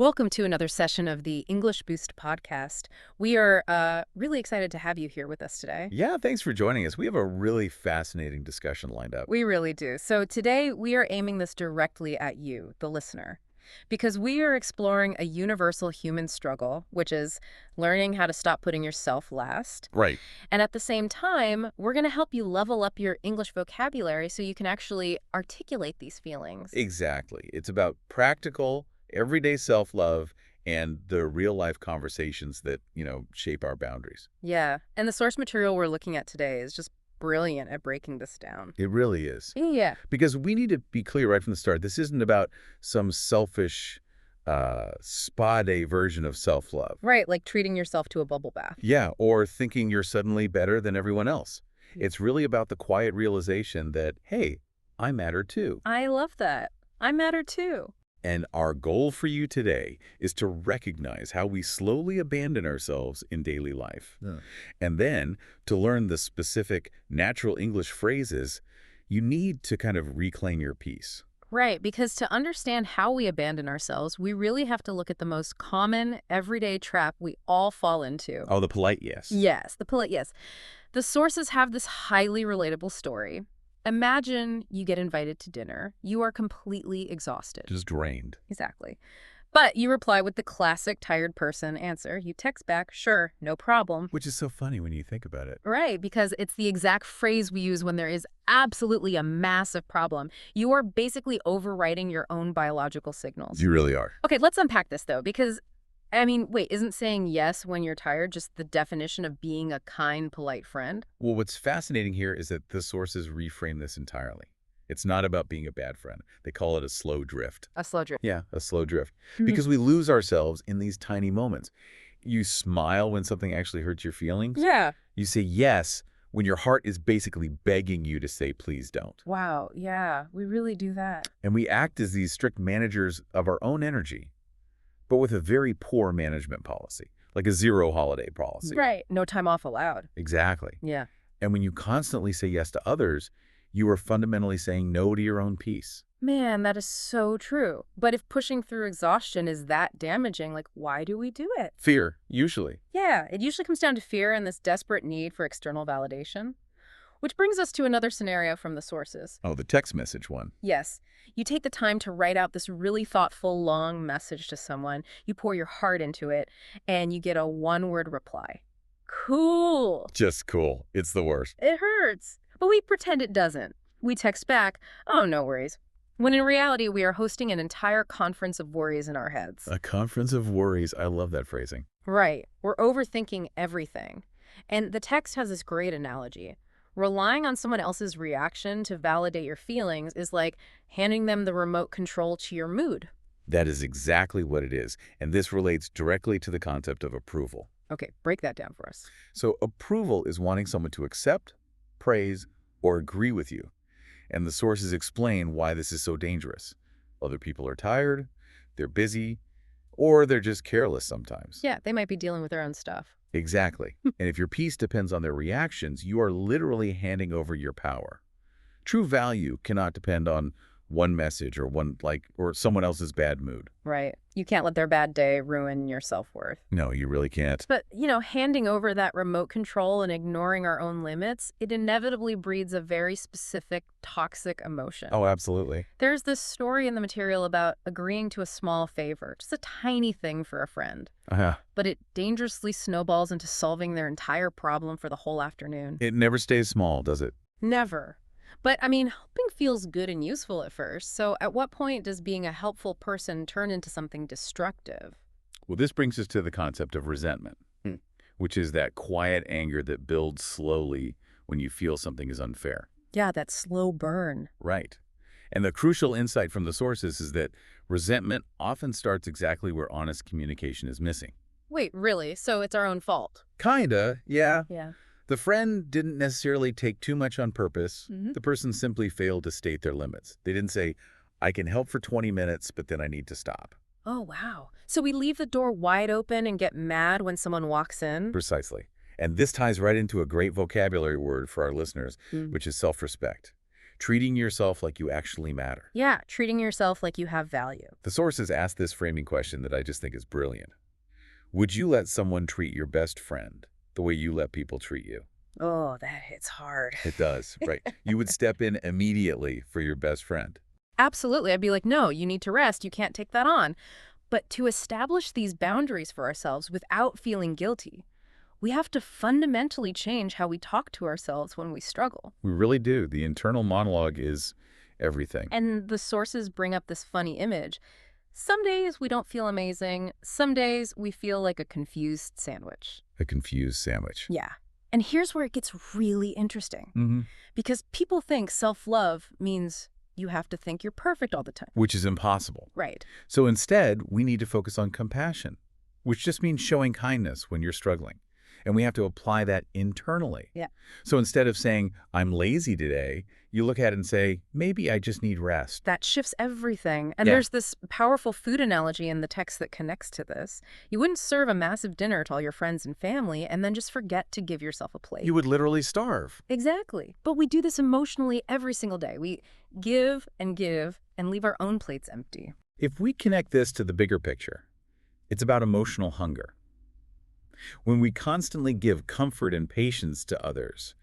Welcome to another session of the English Boost podcast. We are really excited to have you here with us today. Yeah, thanks for joining us. We have a really fascinating discussion lined up. We really do. So today we are aiming this directly at you, the listener, because we are exploring a universal human struggle, which is learning how to stop putting yourself last. Right. And at the same time, we're going to help you level up your English vocabulary so you can actually articulate these feelings. Exactly. It's about practical, everyday self-love and the real-life conversations that, shape our boundaries. Yeah. And the source material we're looking at today is just brilliant at breaking this down. It really is. Yeah. Because we need to be clear right from the start. This isn't about some selfish spa day version of self-love. Right, like treating yourself to a bubble bath. Yeah, or thinking you're suddenly better than everyone else. It's really about the quiet realization that, hey, I matter too. I love that. I matter too. And our goal for you today is to recognize how we slowly abandon ourselves in daily life. Yeah. And then to learn the specific natural English phrases, you need to kind of reclaim your peace. Right, because to understand how we abandon ourselves, we really have to look at the most common, everyday trap we all fall into. Oh, the polite yes. Yes, the polite yes. The sources have this highly relatable story. Imagine you get invited to dinner. You are completely exhausted. Just drained. Exactly. But you reply with the classic tired person answer. You text back, sure, no problem. Which is so funny when you think about it. Right, because it's the exact phrase we use when there is absolutely a massive problem. You are basically overwriting your own biological signals. You really are. Okay, let's unpack this, though, because, wait, isn't saying yes when you're tired just the definition of being a kind, polite friend? Well, what's fascinating here is that the sources reframe this entirely. It's not about being a bad friend. They call it a slow drift. A slow drip. Yeah, a slow drift. Because we lose ourselves in these tiny moments. You smile when something actually hurts your feelings. Yeah. You say yes when your heart is basically begging you to say, please don't. Wow, yeah, we really do that. And we act as these strict managers of our own energy, but with a very poor management policy, like a zero holiday policy. Right, no time off allowed. Exactly. Yeah. And when you constantly say yes to others, you are fundamentally saying no to your own peace. Man, that is so true. But if pushing through exhaustion is that damaging, why do we do it? Fear, usually. Yeah, it usually comes down to fear and this desperate need for external validation. Which brings us to another scenario from the sources. Oh, the text message one. Yes, you take the time to write out this really thoughtful, long message to someone, you pour your heart into it, and you get a one-word reply. Cool. Just cool. It's the worst. It hurts. But we pretend it doesn't. We text back, oh, no worries. When in reality, we are hosting an entire conference of worries in our heads. A conference of worries. I love that phrasing. Right. We're overthinking everything. And the text has this great analogy. Relying on someone else's reaction to validate your feelings is like handing them the remote control to your mood. That is exactly what it is. And this relates directly to the concept of approval. Okay, break that down for us. So approval is wanting someone to accept, praise, or agree with you. And the sources explain why this is so dangerous. Other people are tired, they're busy, or they're just careless sometimes. Yeah, they might be dealing with their own stuff. Exactly. And if your peace depends on their reactions, you are literally handing over your power. True value cannot depend on one message or someone else's bad mood. Right. You can't let their bad day ruin your self-worth. No, you really can't. But, handing over that remote control and ignoring our own limits, it inevitably breeds a very specific toxic emotion. Oh, absolutely. There's this story in the material about agreeing to a small favor, just a tiny thing for a friend. But it dangerously snowballs into solving their entire problem for the whole afternoon. It never stays small, does it? Never. But, helping feels good and useful at first. So at what point does being a helpful person turn into something destructive? Well, this brings us to the concept of resentment, which is that quiet anger that builds slowly when you feel something is unfair. Yeah, that slow burn. Right. And the crucial insight from the sources is that resentment often starts exactly where honest communication is missing. Wait, really? So it's our own fault? Kinda, yeah. Yeah. The friend didn't necessarily take too much on purpose. The person simply failed to state their limits. They didn't say, I can help for 20 minutes, but then I need to stop. Oh, wow. So we leave the door wide open and get mad when someone walks in? Precisely. And this ties right into a great vocabulary word for our listeners, which is self-respect. treating yourself like you actually matter. Yeah, treating yourself like you have value. The sources ask this framing question that I just think is brilliant. Would you let someone treat your best friend the way you let people treat you? Oh, that hits hard. It does, right? You would step in immediately for your best friend. Absolutely. I'd be like, no, you need to rest. You can't take that on. But to establish these boundaries for ourselves without feeling guilty, we have to fundamentally change how we talk to ourselves when we struggle. We really do. The internal monologue is everything. And the sources bring up this funny image. Some days we don't feel amazing. Some days we feel like a confused sandwich. A confused sandwich. Yeah. And here's where it gets really interesting. Because people think self-love means you have to think you're perfect all the time. Which is impossible. Right. So instead, we need to focus on compassion, which just means showing kindness when you're struggling. And we have to apply that internally. Yeah. So instead of saying, I'm lazy today, you look at it and say, maybe I just need rest. That shifts everything. And Yeah. there's this powerful food analogy in the text that connects to this. You wouldn't serve a massive dinner to all your friends and family and then just forget to give yourself a plate. You would literally starve. Exactly. But we do this emotionally every single day. We give and leave our own plates empty. If we connect this to the bigger picture, it's about emotional hunger. When we constantly give comfort and patience to others,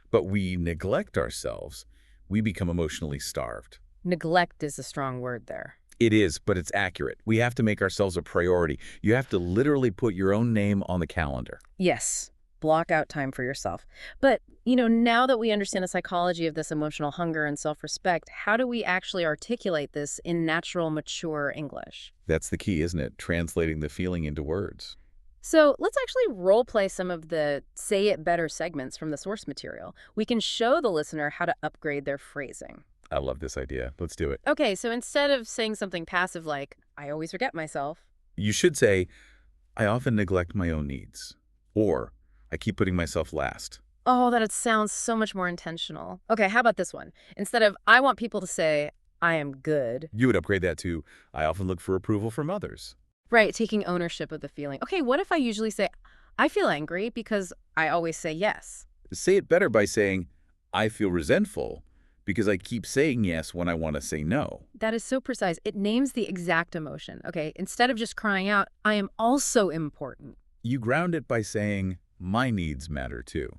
but we neglect ourselves, we become emotionally starved. Neglect is a strong word there. It is, but it's accurate. We have to make ourselves a priority. You have to literally put your own name on the calendar. Yes. Block out time for yourself. But, now that we understand the psychology of this emotional hunger and self-respect, how do we actually articulate this in natural, mature English? That's the key, isn't it? Translating the feeling into words. So let's actually role play some of the say it better segments from the source material. We can show the listener how to upgrade their phrasing. I love this idea. Let's do it. Okay, so instead of saying something passive like, I always forget myself. You should say, I often neglect my own needs. Or, I keep putting myself last. Oh, that it sounds so much more intentional. Okay, how about this one? Instead of, I want people to say, I am good. You would upgrade that to, I often look for approval from others. Right, taking ownership of the feeling. Okay, what if I usually say, I feel angry because I always say yes? Say it better by saying, I feel resentful because I keep saying yes when I want to say no. That is so precise. It names the exact emotion. Okay, instead of just crying out, I am also important. You ground it by saying, my needs matter too.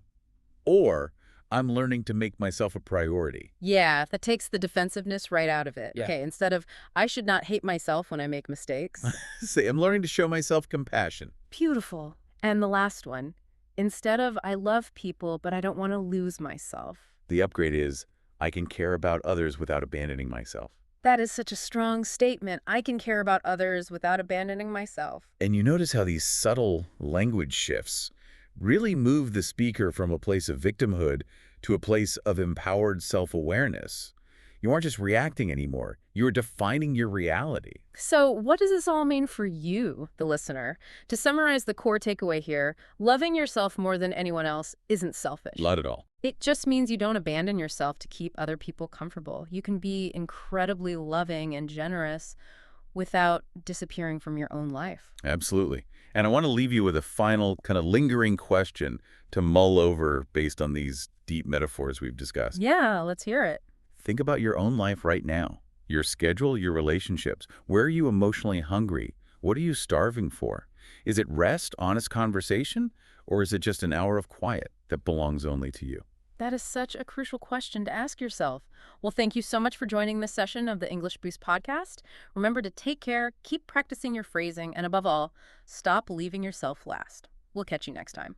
Or, I'm learning to make myself a priority. Yeah, that takes the defensiveness right out of it. Yeah. Okay, instead of, I should not hate myself when I make mistakes. Say, I'm learning to show myself compassion. Beautiful. And the last one, instead of, I love people, but I don't want to lose myself. The upgrade is, I can care about others without abandoning myself. That is such a strong statement. I can care about others without abandoning myself. And you notice how these subtle language shifts really move the speaker from a place of victimhood to a place of empowered self-awareness. You aren't just reacting anymore. You're defining your reality. So what does this all mean for you, the listener? To summarize the core takeaway here, loving yourself more than anyone else isn't selfish. Not at all. It just means you don't abandon yourself to keep other people comfortable. You can be incredibly loving and generous without disappearing from your own life. Absolutely. And I want to leave you with a final kind of lingering question to mull over based on these deep metaphors we've discussed. Yeah, let's hear it. Think about your own life right now. Your schedule, your relationships. Where are you emotionally hungry? What are you starving for? Is it rest, honest conversation, or is it just an hour of quiet that belongs only to you? That is such a crucial question to ask yourself. Well, thank you so much for joining this session of the English Boost podcast. Remember to take care, keep practicing your phrasing, and above all, stop leaving yourself last. We'll catch you next time.